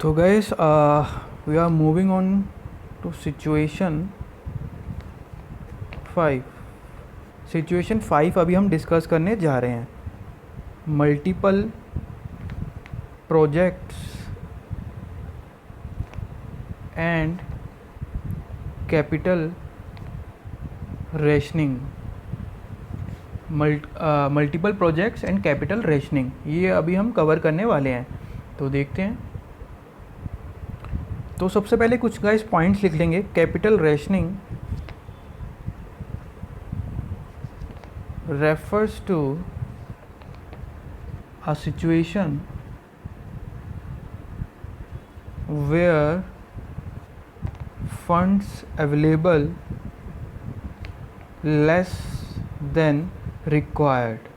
तो guys we are moving on to five situation 5 अभी हम डिस्कस करने जा रहे हैं। Multiple projects and capital rationing. Multiple projects and capital rationing, ये अभी हम कवर करने वाले हैं। तो देखते हैं। तो सबसे पहले कुछ गाइस पॉइंट्स लिख लेंगे। Capital rationing refers to a situation where funds available less than required।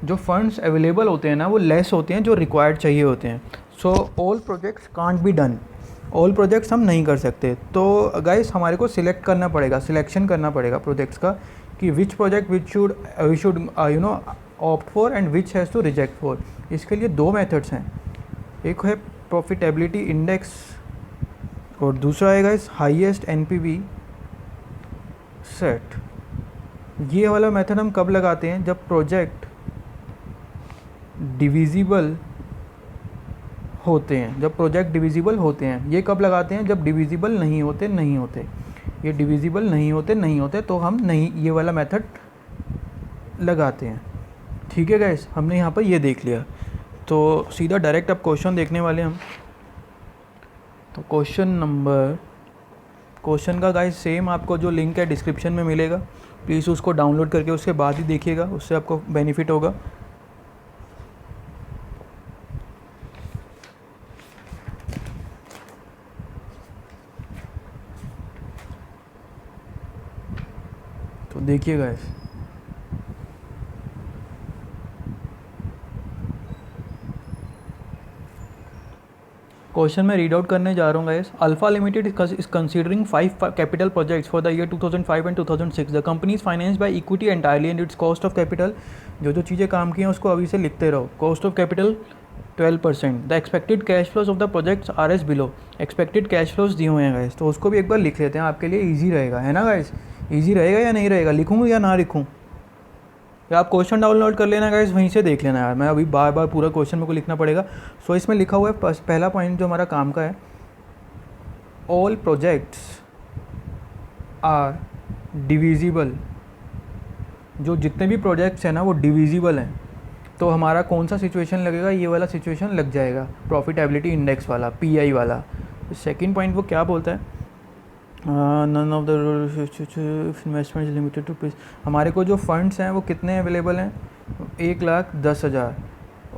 जो फंड्स अवेलेबल होते हैं ना वो लेस होते हैं जो रिक्वायर्ड चाहिए होते हैं। So all projects can't be done, all projects हम नहीं कर सकते। तो गाइस हमारे को सिलेक्ट करना पड़ेगा, सिलेक्शन करना पड़ेगा प्रोजेक्ट्स का कि which project we should opt for and which has to reject for. इसके लिए दो मेथड्स हैं, एक है प्रॉफिटेबिलिटी इंडेक्स और दूसरा है गाइस हाईएस्ट एनपीवी सेट। ये वाला मेथड हम कब लगाते हैं? जब प्रोजेक्ट डिविजिबल होते हैं, जब प्रोजेक्ट डिविजिबल होते हैं। ये कब लगाते हैं? जब डिविजिबल नहीं होते। ये डिविजिबल नहीं होते तो हम नहीं ये वाला मेथड लगाते हैं। ठीक है गाइस, हमने यहाँ पर ये देख लिया। तो सीधा डायरेक्ट अब क्वेश्चन देखने वाले हम। तो क्वेश्चन का गाइस सेम आपको जो लिंक है डिस्क्रिप्शन में मिलेगा, प्लीज़ उसको डाउनलोड करके उसके बाद ही देखिएगा, उससे आपको बेनिफिट होगा। तो देखिए गाइस, क्वेश्चन में रीड आउट करने जा रहा हूँ guys. Alpha limited is considering 5 capital projects for the year 2005 and 2006। The company is financed by equity entirely and it's cost of capital, जो चीज़ें काम की हैं उसको अभी से लिखते रहो। Cost of capital 12%। The expected cash flows of the projects R S below. Expected cash flows दिए हुए हैं गाइस, तो उसको भी एक बार लिख लेते हैं, आपके लिए ईजी रहेगा, है ना गाइस? ईजी रहेगा या नहीं रहेगा? लिखूँ या ना लिखूँ? या आप क्वेश्चन डाउनलोड कर लेना गाइस, वहीं से देख लेना यार। मैं अभी बार बार पूरा क्वेश्चन मेरे को लिखना पड़ेगा। सो इसमें लिखा हुआ है पहला पॉइंट जो हमारा काम का है, ऑल प्रोजेक्ट्स आर डिविजिबल। जो जितने भी प्रोजेक्ट्स हैं ना वो डिविजिबल हैं। तो हमारा कौन सा सिचुएशन लगेगा? ये वाला सिचुएशन लग जाएगा, प्रॉफिटेबिलिटी इंडेक्स वाला, पीआई वाला। सेकेंड पॉइंट वो क्या बोलता है? None of the investment limited to. हमारे को जो फंड्स हैं वो कितने अवेलेबल हैं? 1,10,000।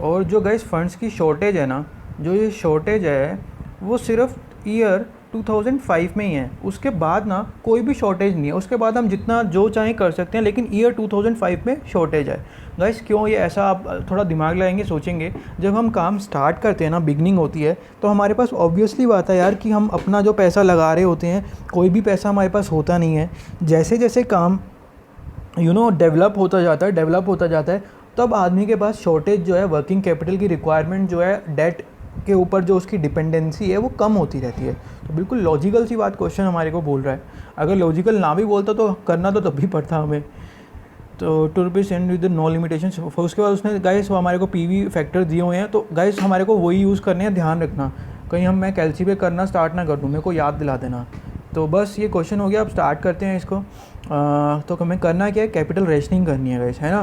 और जो गाइस फंड्स की शॉर्टेज है ना, जो ये शॉर्टेज है वो सिर्फ ईयर 2005 में ही है। उसके बाद ना कोई भी शॉर्टेज नहीं है। उसके बाद हम जितना जो चाहें कर सकते हैं, लेकिन ईयर 2005 में शॉर्टेज है। गाइस क्यों ये ऐसा? आप थोड़ा दिमाग लगाएंगे, सोचेंगे। जब हम काम स्टार्ट करते हैं ना, बिगनिंग होती है, तो हमारे पास ऑब्वियसली बात है यार कि हम अपना जो पैसा लगा रहे होते हैं, कोई भी पैसा हमारे पास होता नहीं है। जैसे जैसे काम डेवलप होता जाता है, तब आदमी के पास शॉर्टेज जो है, वर्किंग कैपिटल की रिक्वायरमेंट जो है, डेट के ऊपर जो उसकी डिपेंडेंसी है वो कम होती रहती है। तो बिल्कुल लॉजिकल सी बात क्वेश्चन हमारे को बोल रहा है। अगर लॉजिकल ना भी बोलता तो करना तो तब भी पड़ता हमें। तो two rupees and with no limitation. उसके बाद उसने गाइस हमारे को पीवी फैक्टर दिए हुए हैं, तो गाइस हमारे को वही यूज़ करने हैं, ध्यान रखना कहीं मैं कैलसी पे करना स्टार्ट ना कर दूँ, मेरे को याद दिला देना। तो बस ये क्वेश्चन हो गया। अब स्टार्ट करते हैं इसको। तो हमें करना क्या है? कैपिटल रेशनिंग करनी है गाइस, है ना?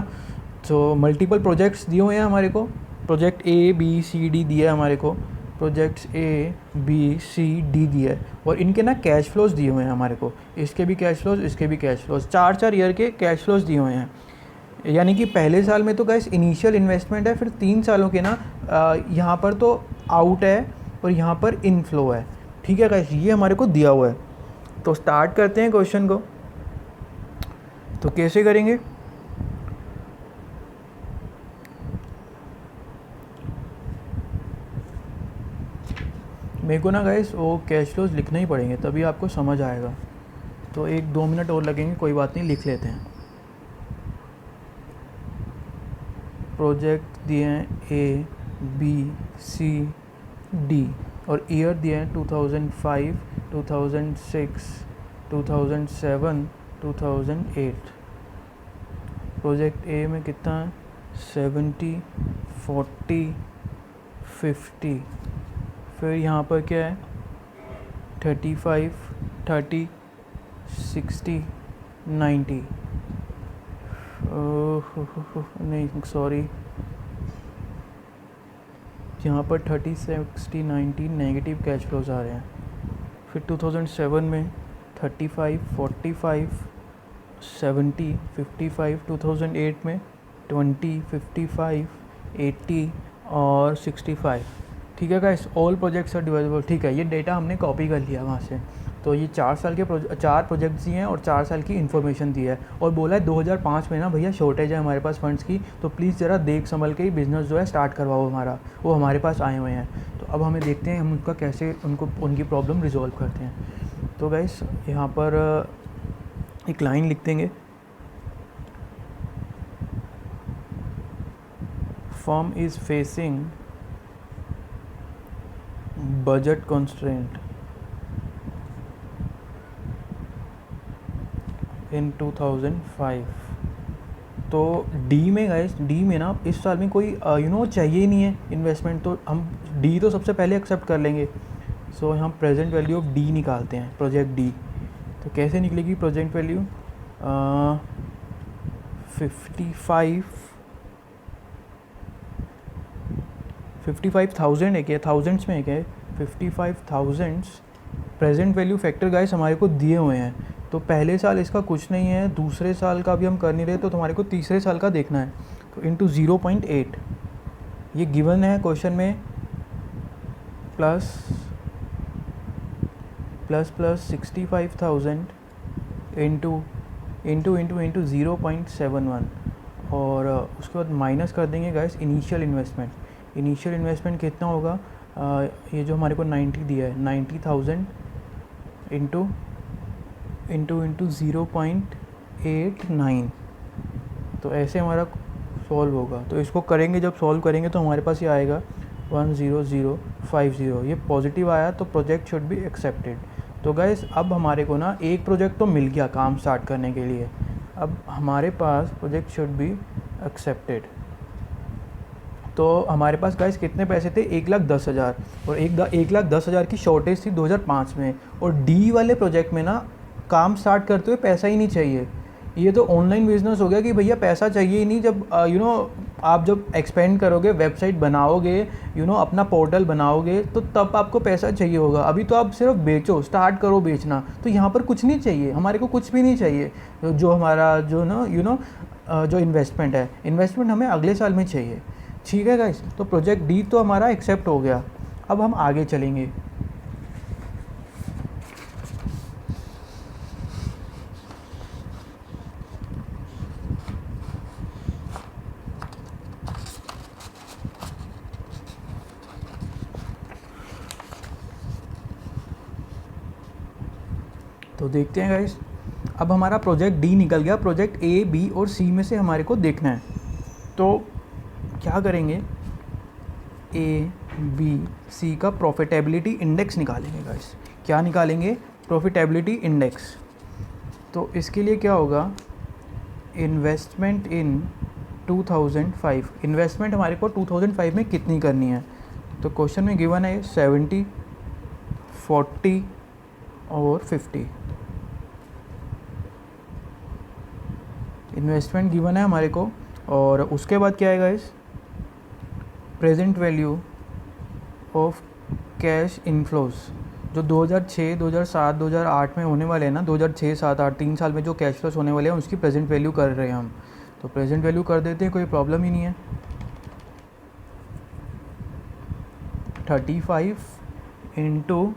तो मल्टीपल प्रोजेक्ट्स दिए हुए हैं हमारे को। Project A B C D दिया है हमारे को, projects A B C D दिया है, और इनके ना कैश फ्लोज दिए हुए हैं हमारे को। इसके भी कैश फ्लोज, इसके भी कैश फ्लोज, 4 ईयर के कैश फ्लोज दिए हुए हैं। यानी कि पहले साल में तो गाइस इनिशियल इन्वेस्टमेंट है, फिर 3 सालों के ना यहाँ पर तो आउट है और यहाँ पर इनफ्लो है। ठीक है गाइस, ये हमारे को दिया हुआ है। तो स्टार्ट करते हैं क्वेश्चन को। तो कैसे करेंगे? मेरे को ना गाइस वो कैश फ्लोज लिखना ही पड़ेंगे, तभी आपको समझ आएगा। तो 1-2 मिनट और लगेंगे, कोई बात नहीं, लिख लेते हैं। प्रोजेक्ट दिए हैं A B C डी, और ईयर दिया है 2005, 2006, 2007, 2008। प्रोजेक्ट ए में कितना है? 70, 40, 50। फिर यहाँ पर क्या है? 35, 30, 60, 90। नहीं सॉरी, यहाँ पर 30, 60, 90 नेगेटिव कैश फ्लोज आ रहे हैं। फिर 2007 में 35, 45, 70, 55, 2008 में 20, 55, 80 और 65। ठीक है guys, all projects are divisible. ठीक है, ये डेटा हमने कॉपी कर लिया वहाँ से। तो ये 4 साल के 4 प्रोजेक्ट्स दिए हैं और 4 साल की इन्फॉर्मेशन दी है, और बोला है 2005 में ना भैया शॉर्टेज है हमारे पास फंड्स की, तो प्लीज़ ज़रा देख संभल के ही बिज़नेस जो है स्टार्ट करवाओ हमारा। वो हमारे पास आए हुए हैं, तो अब हमें देखते हैं हम उनका कैसे उनकी प्रॉब्लम रिजॉल्व करते हैं। तो गाइस यहाँ पर एक लाइन लिख देंगे, firm is facing budget constraint in 2005। तो डी में गाइस, डी में ना इस साल में कोई चाहिए ही नहीं है इन्वेस्टमेंट, तो हम डी तो सबसे पहले एक्सेप्ट कर लेंगे। सो हम प्रेजेंट वैल्यू ऑफ डी निकालते हैं, प्रोजेक्ट डी। तो कैसे निकलेगी प्रोजेक्ट वैल्यू? 55,000 है क्या? थाउजेंड्स में है क्या? 55,000 प्रेजेंट वैल्यू फैक्टर गाइस हमारे को दिए हुए हैं। तो पहले साल इसका कुछ नहीं है, दूसरे साल का भी हम कर नहीं रहे, तो हमारे को तीसरे साल का देखना है। तो इंटू 0.8 ये गिवन है क्वेश्चन में, प्लस 65,000 इंटू 0.71, और उसके बाद माइनस कर देंगे guys initial investment. Initial investment कितना होगा? ये जो हमारे को 90 दिया है, 90,000 इंटू 0.89। तो ऐसे हमारा सॉल्व होगा। तो इसको करेंगे, जब सॉल्व करेंगे तो हमारे पास ये आएगा 10050। ये पॉजिटिव आया तो प्रोजेक्ट शुड बी एक्सेप्टेड। तो गाइस अब हमारे को ना एक प्रोजेक्ट तो मिल गया काम स्टार्ट करने के लिए। अब हमारे पास प्रोजेक्ट शुड बी एक्सेप्टेड। तो हमारे पास गाइस कितने पैसे थे? 1,10,000, और 1,10,000 की शॉर्टेज थी 2005 में। और डी वाले प्रोजेक्ट में ना काम स्टार्ट करते हुए पैसा ही नहीं चाहिए। ये तो ऑनलाइन बिजनेस हो गया कि भैया पैसा चाहिए ही नहीं। जब आप जब एक्सपेंड करोगे, वेबसाइट बनाओगे, अपना पोर्टल बनाओगे, तो तब आपको पैसा चाहिए होगा। अभी तो आप सिर्फ बेचो, स्टार्ट करो बेचना। तो यहाँ पर कुछ नहीं चाहिए, हमारे को कुछ भी नहीं चाहिए। जो हमारा जो इन्वेस्टमेंट है, इन्वेस्टमेंट हमें अगले साल में चाहिए। ठीक है गाइस, तो प्रोजेक्ट डी तो हमारा एक्सेप्ट हो गया। अब हम आगे चलेंगे। तो देखते हैं गाइस, अब हमारा प्रोजेक्ट डी निकल गया। प्रोजेक्ट ए, बी और सी में से हमारे को देखना है। तो क्या करेंगे? ए, बी, सी का प्रॉफिटेबिलिटी इंडेक्स निकालेंगे गाइस। क्या निकालेंगे? Profitability index. तो इसके लिए क्या होगा? इन्वेस्टमेंट इन 2005। इन्वेस्टमेंट हमारे को 2005 में कितनी करनी है? तो क्वेश्चन में गिवन है 70, 40 और 50। इन्वेस्टमेंट गिवन है हमारे को, और उसके बाद क्या आएगा? इस present value of cash inflows, जो 2006, 2007, 2008 में होने वाले हैं ना, 2006, 7, 8 3 साल में जो कैश फ्लोज होने वाले हैं उसकी प्रेजेंट वैल्यू कर रहे हैं हम। तो प्रेजेंट वैल्यू कर देते हैं, कोई प्रॉब्लम ही नहीं है। 35 इंटू,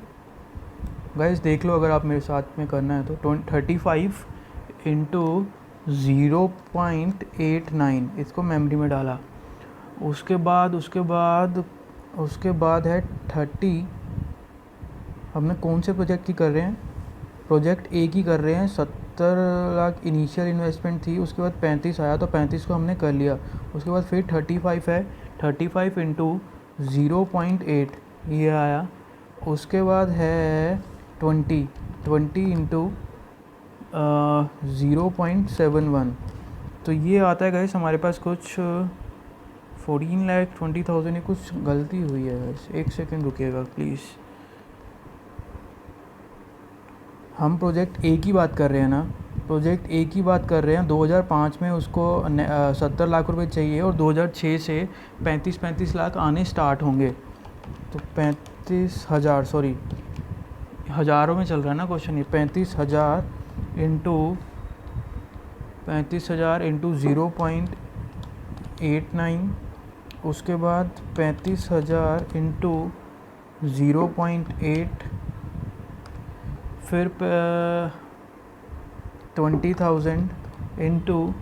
गाइस देख लो अगर आप मेरे साथ में करना है तो 35 इंटू 0.89, इसको मेमोरी में डाला। उसके बाद है 30। हमने कौन से प्रोजेक्ट की कर रहे हैं? प्रोजेक्ट ए की कर रहे हैं। 70 लाख इनिशियल इन्वेस्टमेंट थी, उसके बाद 35 आया, तो 35 को हमने कर लिया। उसके बाद फिर 35 है, 35 इंटू 0.8, ये आया। उसके बाद है 20 इंटू 0.71, तो ये आता है गाइस हमारे पास कुछ 14,20,000। ये कुछ गलती हुई है गाइस, एक सेकंड रुकिएगा प्लीज़। हम प्रोजेक्ट ए की बात कर रहे हैं ना, प्रोजेक्ट ए की बात कर रहे हैं। 2005 में उसको 70 लाख रुपए चाहिए और 2006 से 35 लाख आने स्टार्ट होंगे। तो 35,000, सॉरी हज़ारों में चल रहा है ना क्वेश्चन, ये 35,000 इंटू 0.89, उसके बाद 35,000 इंटू 0.8, फिर 20,000 इंटू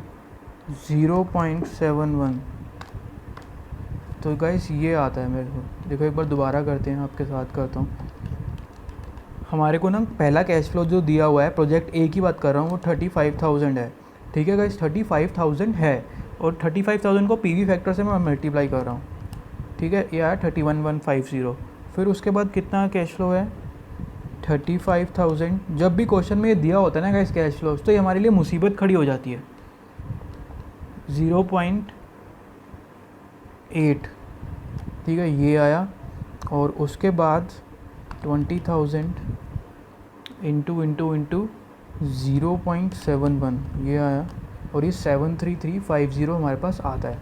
0.71। तो गाइस ये आता है मेरे को, देखो एक बार दोबारा करते हैं, आपके साथ करता हूँ। हमारे को ना पहला कैश फ्लो जो दिया हुआ है, प्रोजेक्ट ए की बात कर रहा हूँ, वो 35,000 है। ठीक है गाइस, 35,000 है और 35,000 को पीवी फैक्टर से मैं मल्टीप्लाई कर रहा हूँ। ठीक है, ये आया 31,150। फिर उसके बाद कितना कैश फ्लो है 35,000। जब भी क्वेश्चन में ये दिया होता है ना गाइस कैश फ्लो, तो ये हमारे लिए मुसीबत खड़ी हो जाती है। 0.8, ठीक है, ये आया। और उसके बाद 20,000 इंटू 0.71, ये आया। और ये 73350 हमारे पास आता है।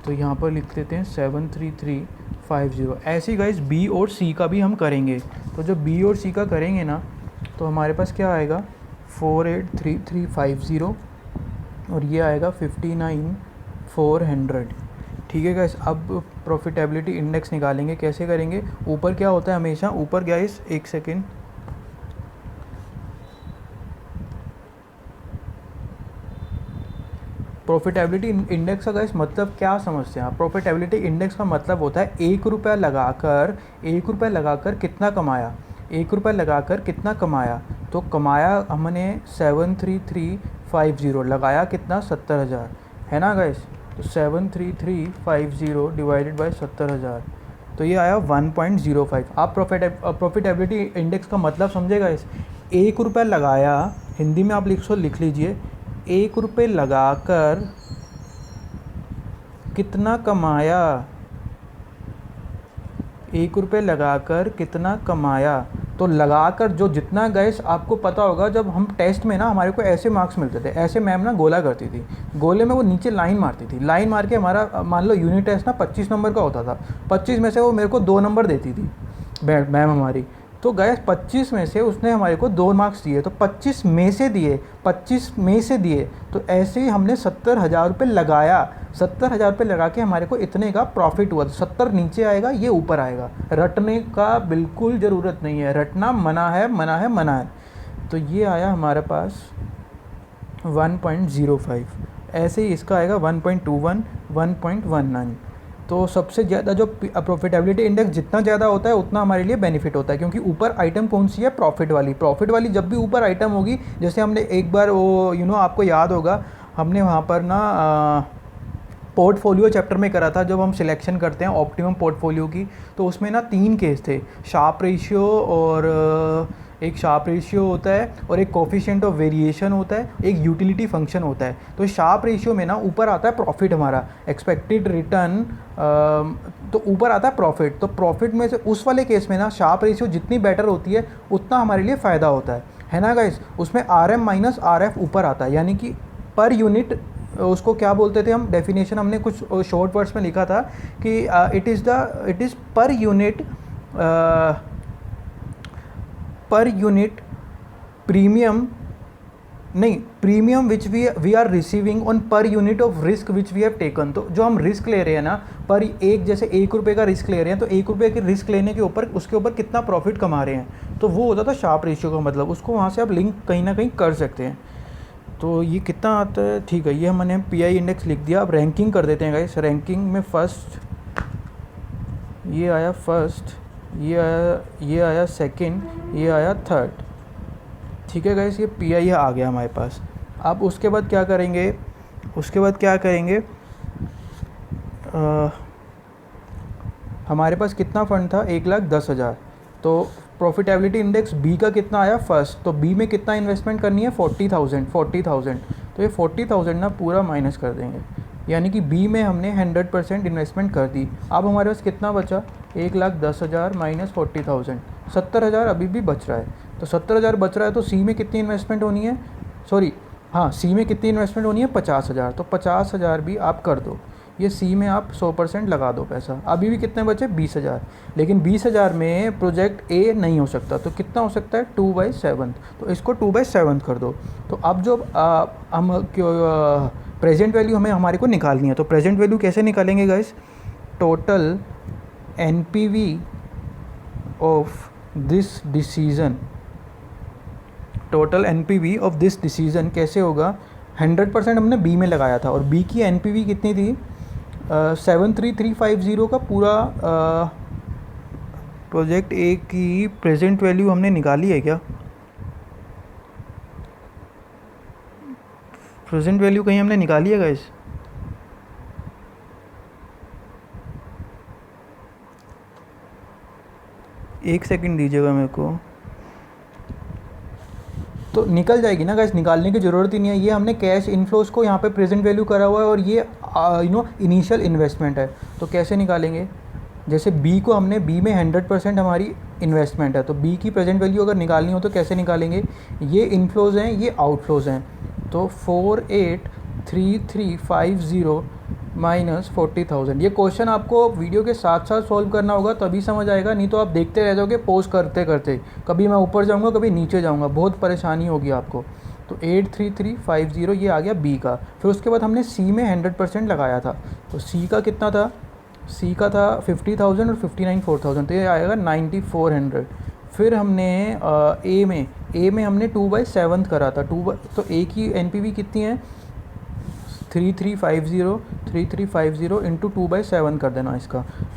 तो यहाँ पर लिख देते हैं 73350। ऐसे ही गाइस बी और सी का भी हम करेंगे। तो जब बी और सी का करेंगे ना, तो हमारे पास क्या आएगा 483350 और ये आएगा 59,400। ठीक है गाइस, अब प्रॉफिटेबिलिटी इंडेक्स निकालेंगे। कैसे करेंगे, ऊपर क्या होता है हमेशा, ऊपर गाइस एक सेकेंड, प्रॉफिटेबिलिटी इंडेक्स का गाइस मतलब क्या समझते हैं आप। प्रॉफिटेबिलिटी इंडेक्स का मतलब होता है एक रुपया लगाकर कितना कमाया, 1 रुपया लगाकर कितना कमाया। तो कमाया हमने 73350, लगाया कितना 70,000, है ना गाइस। तो 73350 डिवाइडेड बाय 70,000, तो ये आया 1.05। आप प्रॉफिटेबिलिटी इंडेक्स का मतलब समझेगा इस 1 रुपया लगाया, हिंदी में आप लिख लीजिए 1 रुपये लगाकर कितना कमाया, 1 रुपये लगाकर कितना कमाया। तो लगाकर जो जितना गैस आपको पता होगा, जब हम टेस्ट में ना हमारे को ऐसे मार्क्स मिलते थे, ऐसे मैम ना गोला करती थी, गोले में वो नीचे लाइन मारती थी, लाइन मार के हमारा मान लो यूनिट टेस्ट ना 25 नंबर का होता था, 25 में से वो मेरे को 2 नंबर देती थी मैम हमारी। तो गैस 25 में से उसने हमारे को 2 मार्क्स दिए, तो 25 में से दिए। तो ऐसे ही हमने 70,000 रुपये लगाया, 70,000 रुपये लगा के हमारे को इतने का प्रॉफिट हुआ। 70 नीचे आएगा, ये ऊपर आएगा। रटने का बिल्कुल ज़रूरत नहीं है, रटना मना है। तो ये आया हमारे पास 1.05। ऐसे ही इसका आएगा 1.21, 1.19। तो सबसे ज़्यादा जो प्रॉफिटेबिलिटी इंडेक्स जितना ज़्यादा होता है उतना हमारे लिए बेनिफिट होता है, क्योंकि ऊपर आइटम कौन सी है, प्रॉफिट वाली। जब भी ऊपर आइटम होगी, जैसे हमने एक बार वो आपको याद होगा, हमने वहाँ पर ना पोर्टफोलियो चैप्टर में करा था, जब हम सिलेक्शन करते हैं ऑप्टिमम पोर्टफोलियो की, तो उसमें ना 3 केस थे, शार्प रेशियो, और एक शार्प रेशियो होता है, और एक कोफिशिएंट ऑफ वेरिएशन होता है, एक यूटिलिटी फंक्शन होता है। तो शार्प रेशियो में ना ऊपर आता है प्रॉफिट, हमारा एक्सपेक्टेड रिटर्न, तो ऊपर आता है प्रॉफिट। तो प्रॉफिट में से उस वाले केस में ना शार्प रेशियो जितनी बेटर होती है उतना हमारे लिए फ़ायदा होता है ना गाइस। उसमें RM माइनस RF ऊपर आता है, यानी कि पर यूनिट, उसको क्या बोलते थे हम, डेफिनेशन हमने कुछ शॉर्ट वर्ड्स में लिखा था कि it is per unit premium which we are receiving on per unit of risk which we have taken. तो जो हम रिस्क ले रहे हैं ना, जैसे 1 रुपये का रिस्क ले रहे हैं, तो 1 रुपये के रिस्क लेने के ऊपर उसके ऊपर कितना प्रॉफिट कमा रहे हैं, तो वो होता था शार्प रेशियो का मतलब। उसको वहाँ से आप लिंक कहीं ना कहीं कर सकते हैं। तो ये कितना आता है, ठीक है, ये हमने PI इंडेक्स लिख दिया। अब रैंकिंग कर देते हैं गाइस। रैंकिंग में फर्स्ट, ये आया फर्स्ट, ये आया सेकंड, ये आया थर्ड। ठीक है गाइस, ये PI आ गया हमारे पास। अब उसके बाद क्या करेंगे, हमारे पास कितना फंड था, 1,10,000। तो प्रॉफिटेबिलिटी इंडेक्स बी का कितना आया फर्स्ट, तो बी में कितना इन्वेस्टमेंट करनी है, 40,000। तो ये 40,000 ना पूरा माइनस कर देंगे, यानी कि बी में हमने 100% इन्वेस्टमेंट कर दी। अब हमारे पास कितना बचा, 1,10,000 माइनस 40,000, 70,000 अभी भी बच रहा है। तो 70,000 बच रहा है, तो सी में कितनी इन्वेस्टमेंट होनी है, सॉरी हाँ, सी में कितनी इन्वेस्टमेंट होनी है, 50,000। तो 50,000 भी आप कर दो, ये सी में आप 100% लगा दो पैसा। अभी भी कितने बचे, 20,000। लेकिन 20,000 में प्रोजेक्ट ए नहीं हो सकता, तो कितना हो सकता है, 2/7। तो इसको 2/7 कर दो। तो अब जो हम प्रेजेंट वैल्यू हमारे को निकालनी है, तो प्रेजेंट वैल्यू कैसे निकालेंगे guys, total NPV of this decision, total NPV of this decision कैसे होगा, 100% हमने बी में लगाया था, और बी की एनपीवी कितनी थी, 73350 का पूरा प्रोजेक्ट ए की प्रेजेंट वैल्यू हमने निकाली है क्या, प्रेजेंट वैल्यू कहीं हमने निकाली है गाइस, एक सेकंड दीजिएगा मेरे को, तो निकल जाएगी ना गाइस, निकालने की ज़रूरत ही नहीं है। ये हमने कैश इनफ्लोज को यहाँ पे प्रेजेंट वैल्यू करा हुआ है, और ये इनिशियल इन्वेस्टमेंट है। तो कैसे निकालेंगे, जैसे बी को हमने, बी में 100% हमारी इन्वेस्टमेंट है, तो बी की प्रेजेंट वैल्यू अगर निकालनी हो तो कैसे निकालेंगे, ये इनफ्लोज हैं, ये आउटफ्लोज हैं। तो 483350 माइनस 40,000। ये क्वेश्चन आपको वीडियो के साथ साथ सॉल्व करना होगा, तभी समझ आएगा, नहीं तो आप देखते रह जाओगे पोज करते करते, कभी मैं ऊपर जाऊंगा कभी नीचे जाऊंगा, बहुत परेशानी होगी आपको। तो 83350 ये आ गया बी का। फिर उसके बाद हमने सी में 100% लगाया था, तो सी का कितना था, सी का था 50,000 और 59 4,000, तो ये आएगा 9400। फिर हमने ए में हमने 2/7 करा था, तो ए की एनपीवी कितनी है, 3350 इंटू 2/7 कर देना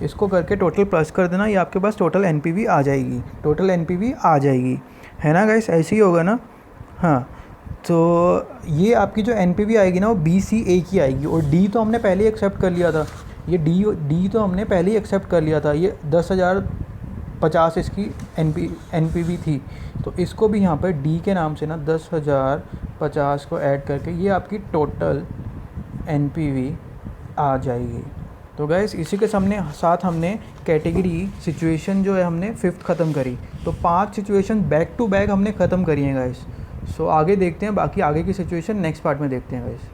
इसको करके टोटल प्लस कर देना, ये आपके पास टोटल एनपीवी आ जाएगी, है ना गाइस, ऐसे ही होगा ना। हाँ, तो ये आपकी जो एनपीवी आएगी ना, वो बी सी ए की आएगी, और डी तो हमने पहले ही एक्सेप्ट कर लिया था, ये डी तो हमने पहले ही एक्सेप्ट कर लिया था, ये 10,050 इसकी एनपीवी थी। तो इसको भी यहाँ पर डी के नाम से ना 10,050 को ऐड करके ये आपकी टोटल एनपीवी आ जाएगी। तो गैस इसी के साथ हमने कैटेगरी सिचुएशन जो है हमने 5th ख़त्म करी, तो 5 सिचुएशन बैक टू बैक हमने ख़त्म करी हैं गैस। सो आगे देखते हैं, बाकी आगे की सिचुएशन नेक्स्ट पार्ट में देखते हैं गैस।